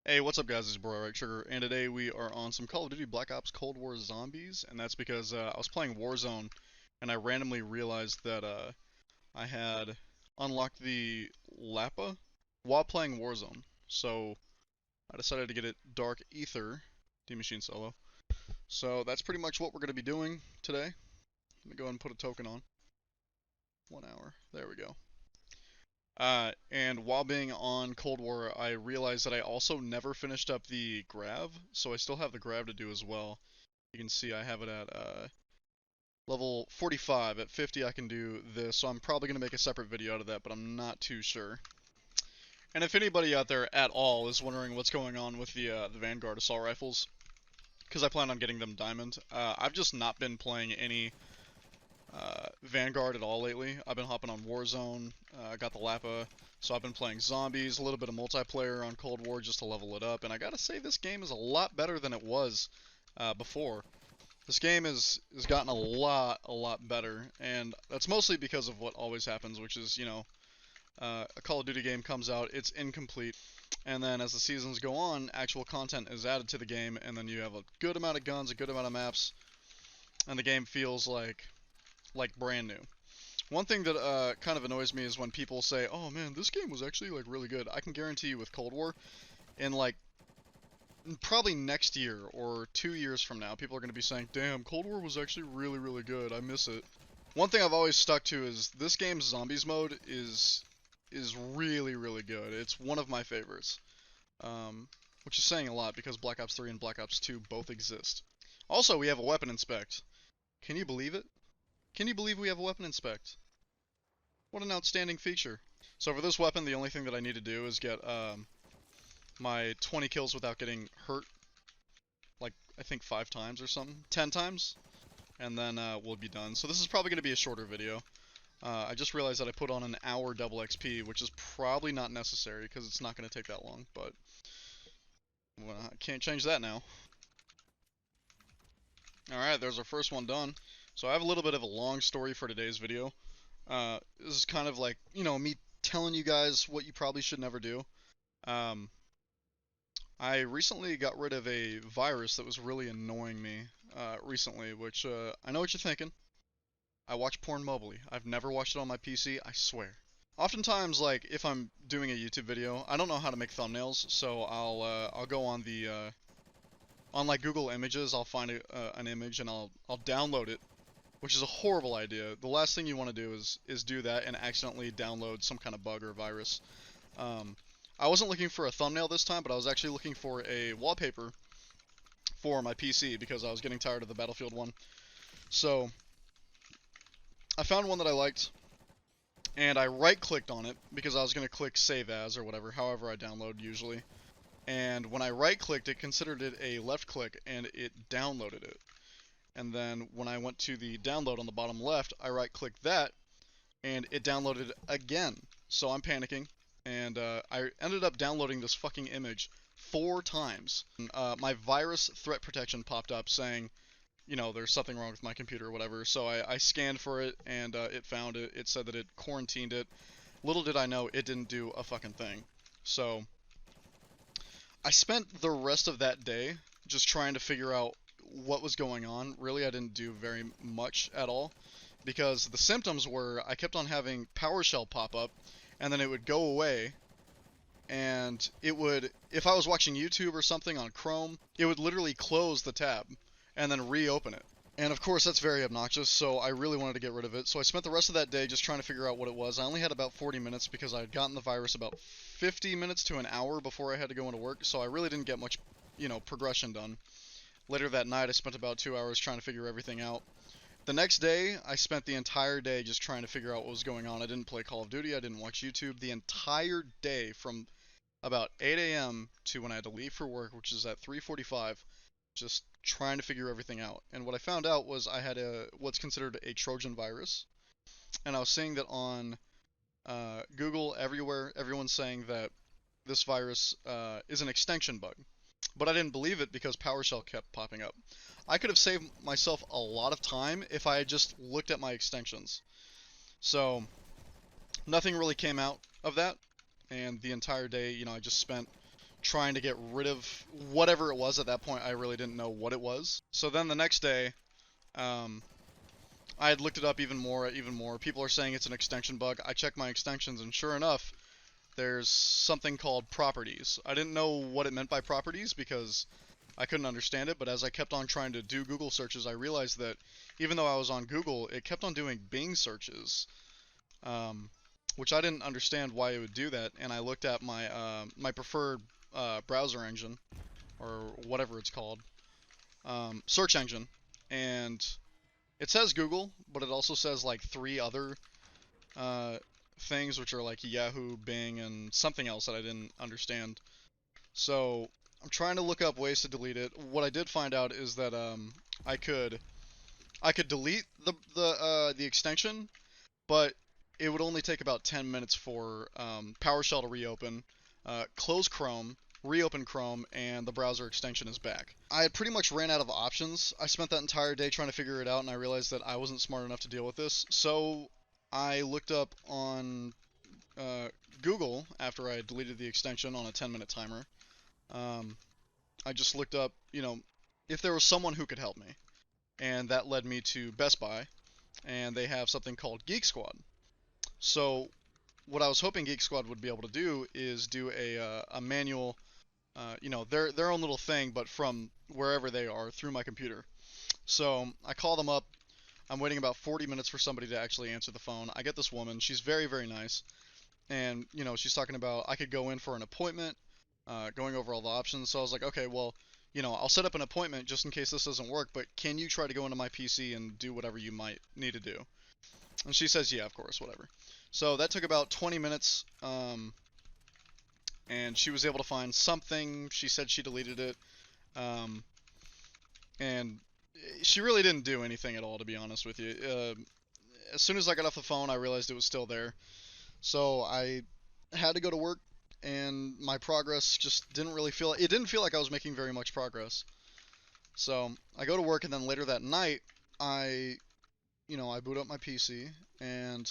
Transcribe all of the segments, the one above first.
Hey, what's up guys, it's your boy Right Sugar, and today we are on some Call of Duty Black Ops Cold War Zombies, and that's because I was playing Warzone, and I randomly realized that I had unlocked the Lapa while playing Warzone. So I decided to get it Dark Aether, D-Machine Solo. So that's pretty much what we're going to be doing today. Let me go ahead and put a token on. 1 hour, there we go. And while being on Cold War, I realized that I also never finished up the Grav, so I still have the Grav to do as well. You can see I have it at level 45. At 50 I can do this, so I'm probably going to make a separate video out of that, but I'm not too sure. And if anybody out there at all is wondering what's going on with the Vanguard Assault Rifles, because I plan on getting them Diamond, I've just not been playing any Vanguard at all lately. I've been hopping on Warzone, got the Lapa, so I've been playing Zombies, a little bit of multiplayer on Cold War just to level it up, and I gotta say this game is a lot better than it was before. This game has gotten a lot better, and that's mostly because of what always happens, which is, a Call of Duty game comes out, it's incomplete, and then as the seasons go on, actual content is added to the game, and then you have a good amount of guns, a good amount of maps, and the game feels like brand new. One thing that kind of annoys me is when people say, "Oh man, this game was actually like really good." I can guarantee you with Cold War, in like probably next year or 2 years from now, people are going to be saying, "Damn, Cold War was actually really good. I miss it." One thing I've always stuck to is this game's zombies mode is really good. It's one of my favorites, which is saying a lot because Black Ops 3 and Black Ops 2 both exist. Also, we have a weapon inspect. Can you believe it? Can you believe we have a weapon inspect? What an outstanding feature. So for this weapon, the only thing that I need to do is get my 20 kills without getting hurt, like I think 5 times or something, 10 times, and then we'll be done. So this is probably going to be a shorter video. I just realized that I put on an hour double XP, which is probably not necessary because it's not going to take that long, but well, I can't change that now. Alright, there's our first one done. So I have a little bit of a long story for today's video. This is kind of like, me telling you guys what you probably should never do. Um, I recently got rid of a virus that was really annoying me recently, which I know what you're thinking. I watch porn mobilely. I've never watched it on my PC, I swear. Oftentimes, like, if I'm doing a YouTube video, I don't know how to make thumbnails, so I'll go on the on like Google Images, I'll find an image and I'll download it, which is a horrible idea. The last thing you want to do is do that and accidentally download some kind of bug or virus. I wasn't looking for a thumbnail this time, but I was actually looking for a wallpaper for my PC because I was getting tired of the Battlefield one. So I found one that I liked, and I right-clicked on it because I was going to click Save As or whatever, however I download usually. And when I right-clicked, it considered it a left click, and it downloaded it. And then when I went to the download on the bottom left, I right-clicked that, and it downloaded again. So I'm panicking, and I ended up downloading this fucking image 4 times. My virus threat protection popped up saying, there's something wrong with my computer or whatever. So I scanned for it, and it found it. It said that it quarantined it. Little did I know, it didn't do a fucking thing. So I spent the rest of that day just trying to figure out what was going on. Really, I didn't do very much at all, because the symptoms were I kept on having PowerShell pop up, and then it would go away, and it would, if I was watching YouTube or something on Chrome, it would literally close the tab and then reopen it. And of course that's very obnoxious, so I really wanted to get rid of it. So I spent the rest of that day just trying to figure out what it was. I only had about 40 minutes because I had gotten the virus about 50 minutes to an hour before I had to go into work, so I really didn't get much, progression done. Later that night I spent about 2 hours trying to figure everything out. The next day, I spent the entire day just trying to figure out what was going on. I didn't play Call of Duty, I didn't watch YouTube. The entire day from about 8 a.m. to when I had to leave for work, which is at 3:45, just trying to figure everything out. And what I found out was I had what's considered a Trojan virus, and I was seeing that on Google, everywhere, everyone's saying that this virus is an extension bug. But I didn't believe it because PowerShell kept popping up. I could have saved myself a lot of time if I had just looked at my extensions. So nothing really came out of that, and the entire day, I just spent trying to get rid of whatever it was at that point. I really didn't know what it was. So then the next day, um, I had looked it up even more. People are saying it's an extension bug. I checked my extensions, and sure enough, there's something called properties. I didn't know what it meant by properties because I couldn't understand it, but as I kept on trying to do Google searches, I realized that even though I was on Google, it kept on doing Bing searches, um, which I didn't understand why it would do that. And I looked at my preferred browser engine, or whatever it's called, search engine, and it says Google, but it also says like three other uh, things, which are like Yahoo, Bing, and something else that I didn't understand. So I'm trying to look up ways to delete it. What I did find out is that I could I could delete the extension, but it would only take about 10 minutes for PowerShell to reopen, close Chrome, reopen Chrome, and the browser extension is back. I had pretty much ran out of options. I spent that entire day trying to figure it out, and I realized that I wasn't smart enough to deal with this. So I looked up on uh, Google after I deleted the extension on a 10-minute timer. Um, I just looked up, if there was someone who could help me, and that led me to Best Buy, and they have something called Geek Squad. So what I was hoping Geek Squad would be able to do is do a manual, their own little thing, but from wherever they are through my computer. So I call them up. I'm waiting about 40 minutes for somebody to actually answer the phone. I get this woman. She's very, very nice. And, she's talking about I could go in for an appointment, going over all the options. So I was like, okay, well, I'll set up an appointment just in case this doesn't work, but can you try to go into my PC and do whatever you might need to do? And she says, yeah, of course, whatever. So that took about 20 minutes, and she was able to find something. She said she deleted it, um, and she really didn't do anything at all, to be honest with you. As soon as I got off the phone, I realized it was still there. So I had to go to work, and my progress just didn't really feel. It didn't feel like I was making very much progress. So I go to work, and then later that night, I boot up my PC and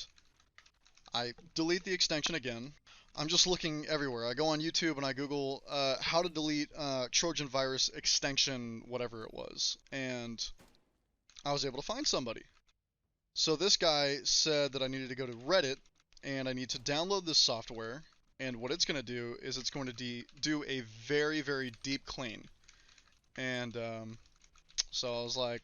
I delete the extension again. I'm just looking everywhere. I go on YouTube and I Google how to delete Trojan virus extension, whatever it was, and I was able to find somebody. So this guy said that I needed to go to Reddit and I need to download this software. And what it's going to do is it's going to do a very, very deep clean. And so I was like,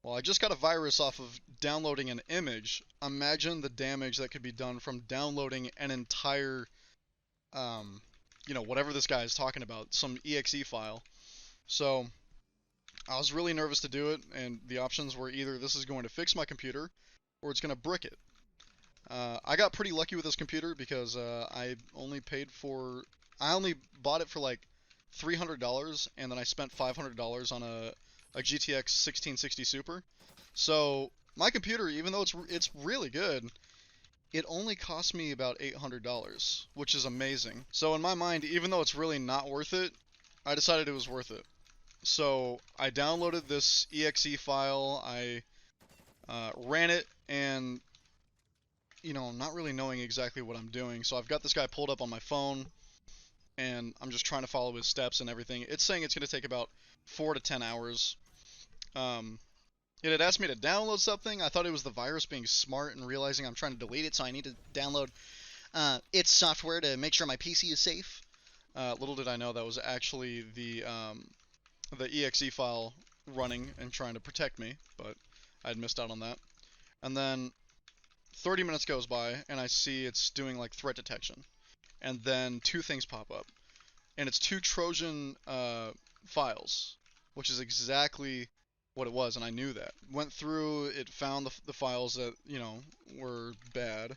well, I just got a virus off of downloading an image. Imagine the damage that could be done from downloading an entire, whatever this guy is talking about, some exe file. So I was really nervous to do it, and the options were either this is going to fix my computer or it's going to brick it. I got pretty lucky with this computer because I only bought it for like $300, and then I spent $500 on a GTX 1660 Super. So my computer, even though it's really good, it only cost me about $800, which is amazing. So in my mind, even though it's really not worth it, I decided it was worth it. So I downloaded this exe file, I ran it, and not really knowing exactly what I'm doing. So I've got this guy pulled up on my phone, and I'm just trying to follow his steps and everything. It's saying it's going to take about 4 to 10 hours. It had asked me to download something. I thought it was the virus being smart and realizing I'm trying to delete it, so I need to download its software to make sure my PC is safe. Little did I know that was actually the exe file running and trying to protect me, but I had missed out on that. And then 30 minutes goes by, and I see it's doing like threat detection. And then two things pop up. And it's two Trojan files, which is exactly what it was, and I knew that. Went through, it found the files that, were bad,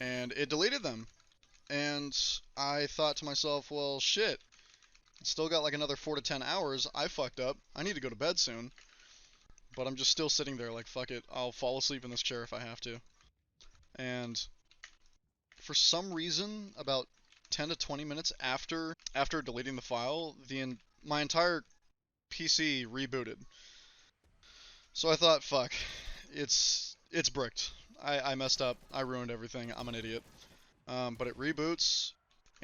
and it deleted them. And I thought to myself, well, shit, still got like another 4 to 10 hours. I fucked up. I need to go to bed soon. But I'm just still sitting there like, fuck it, I'll fall asleep in this chair if I have to. And for some reason, about 10 to 20 minutes after deleting the file, my entire PC rebooted. So I thought, fuck, it's bricked. I messed up. I ruined everything. I'm an idiot. But it reboots,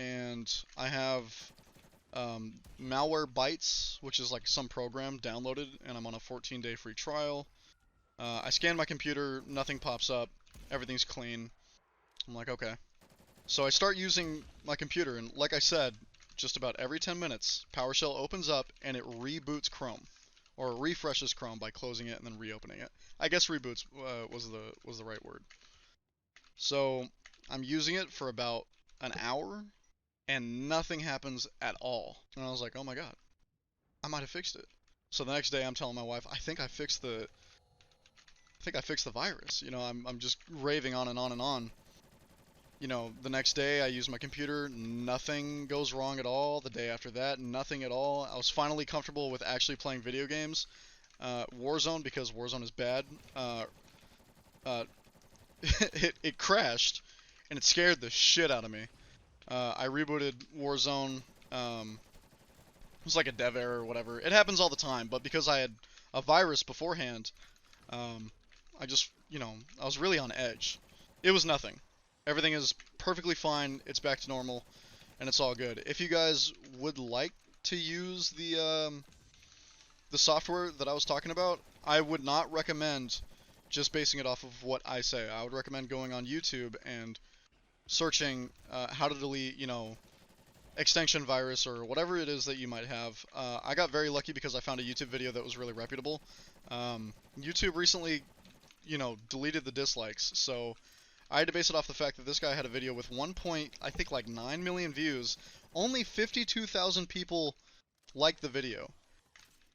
and I have malware bytes, which is like some program downloaded, and I'm on a 14-day free trial. I scan my computer, nothing pops up, everything's clean. I'm like, okay. So I start using my computer, and like I said, just about every 10 minutes, PowerShell opens up and it reboots Chrome, or refreshes Chrome by closing it and then reopening it. I guess reboots was the right word. So I'm using it for about an hour, and nothing happens at all. And I was like, oh my god, I might have fixed it. So the next day, I'm telling my wife, I think I fixed the virus. You know, I'm just raving on and on and on. You know, the next day I use my computer, nothing goes wrong at all. The day after that, nothing at all. I was finally comfortable with actually playing video games. Warzone, because Warzone is bad, uh, it crashed, and it scared the shit out of me. I rebooted Warzone. It was like a dev error or whatever. It happens all the time, but because I had a virus beforehand, um, I just, you know, I was really on edge. It was nothing. Everything is perfectly fine. It's back to normal, and it's all good. If you guys would like to use the software that I was talking about, I would not recommend just basing it off of what I say. I would recommend going on YouTube and searching how to delete, you know, extension virus or whatever it is that you might have. I got very lucky because I found a YouTube video that was really reputable. YouTube recently, you know, deleted the dislikes, so I had to base it off the fact that this guy had a video with 1 point, I think like 9 million views. Only 52,000 people liked the video.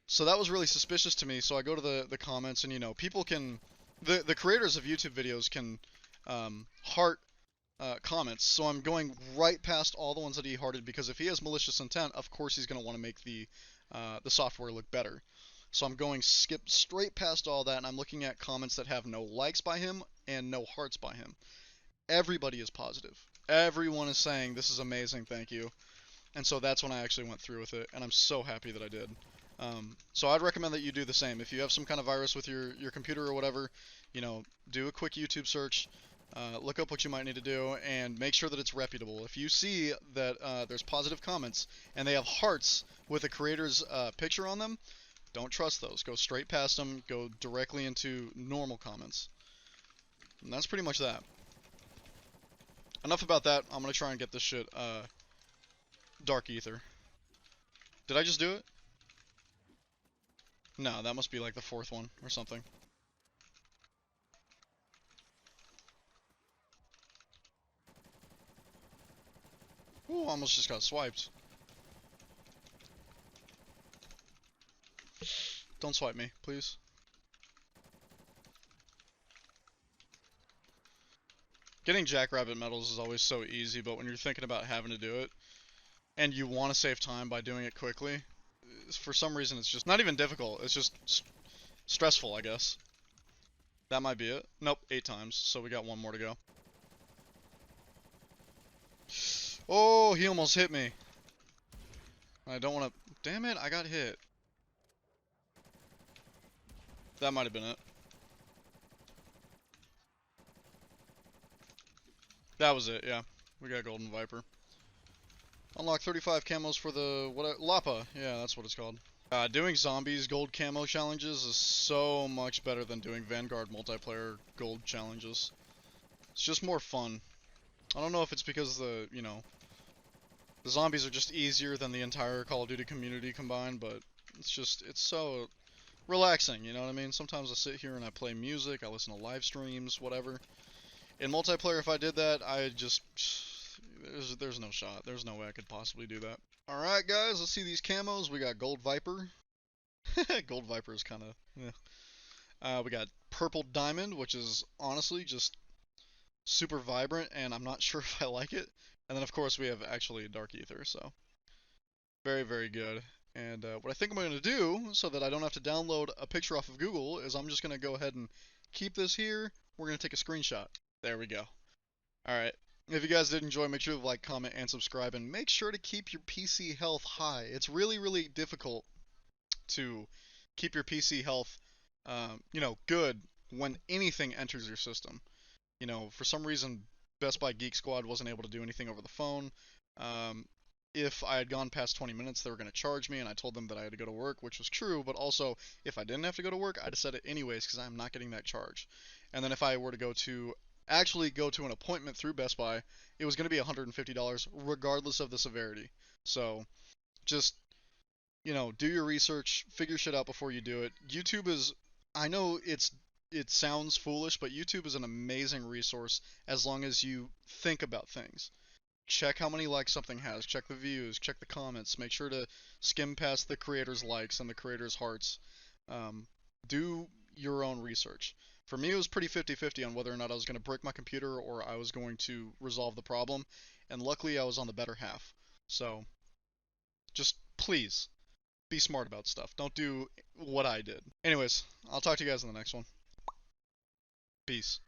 So that was really suspicious to me. So I go to the comments, and you know, people can, the creators of YouTube videos can heart comments. So I'm going right past all the ones that he hearted, because if he has malicious intent, of course he's going to want to make the software look better. So I'm going skip straight past all that, and I'm looking at comments that have no likes by him and no hearts by him. Everybody is positive. Everyone is saying this is amazing, thank you. And so that's when I actually went through with it, and I'm so happy that I did. So I'd recommend that you do the same. If you have some kind of virus with your computer or whatever, you know, do a quick YouTube search, look up what you might need to do, and make sure that it's reputable. If you see that there's positive comments and they have hearts with the creator's picture on them, don't trust those. Go straight past them. Go directly into normal comments. And that's pretty much that. Enough about that. I'm gonna try and get this shit dark Aether. Did I just do it? No, that must be like the fourth one or something. Ooh, almost just got swiped. Don't swipe me, please. Getting Jackrabbit medals is always so easy, but when you're thinking about having to do it, and you want to save time by doing it quickly, for some reason it's just not even difficult, it's just stressful, I guess. That might be it. Nope, 8 times, so we got one more to go. Oh, he almost hit me. I don't want to... Damn it, I got hit. That might have been it. That was it, yeah. We got Golden Viper. Unlock 35 camos for the... what? Lapa. Yeah, that's what it's called. Doing zombies gold camo challenges is so much better than doing Vanguard multiplayer gold challenges. It's just more fun. I don't know if it's because you know, the zombies are just easier than the entire Call of Duty community combined, but it's so relaxing, you know what I mean? Sometimes I sit here and I play music, I listen to live streams, whatever. In multiplayer, if I did that, there's no shot. There's no way I could possibly do that. Alright guys, let's see these camos. We got Gold Viper. Gold Viper is kind of, yeah. We got Purple Diamond, which is honestly just super vibrant, and I'm not sure if I like it. And then of course we have actually Dark Aether, so very, very good. And what I think I'm going to do, so that I don't have to download a picture off of Google, is I'm just going to go ahead and keep this here. We're going to take a screenshot. There we go. Alright. If you guys did enjoy, make sure to like, comment, and subscribe, and make sure to keep your PC health high. It's really, really difficult to keep your PC health, you know, good when anything enters your system. You know, for some reason, Best Buy Geek Squad wasn't able to do anything over the phone, Um, if I had gone past 20 minutes, they were going to charge me, and I told them that I had to go to work, which was true, but also, if I didn't have to go to work, I'd have said it anyways, because I'm not getting that charge. And then if I were to actually go to an appointment through Best Buy, it was going to be $150, regardless of the severity. So, just, do your research, figure shit out before you do it. I know it sounds foolish, but YouTube is an amazing resource as long as you think about things. Check how many likes something has, check the views, check the comments, make sure to skim past the creator's likes and the creator's hearts. Um, do your own research. For me, it was pretty 50-50 on whether or not I was going to break my computer or I was going to resolve the problem, and luckily I was on the better half. So, just please be smart about stuff. Don't do what I did. Anyways, I'll talk to you guys in the next one. Peace.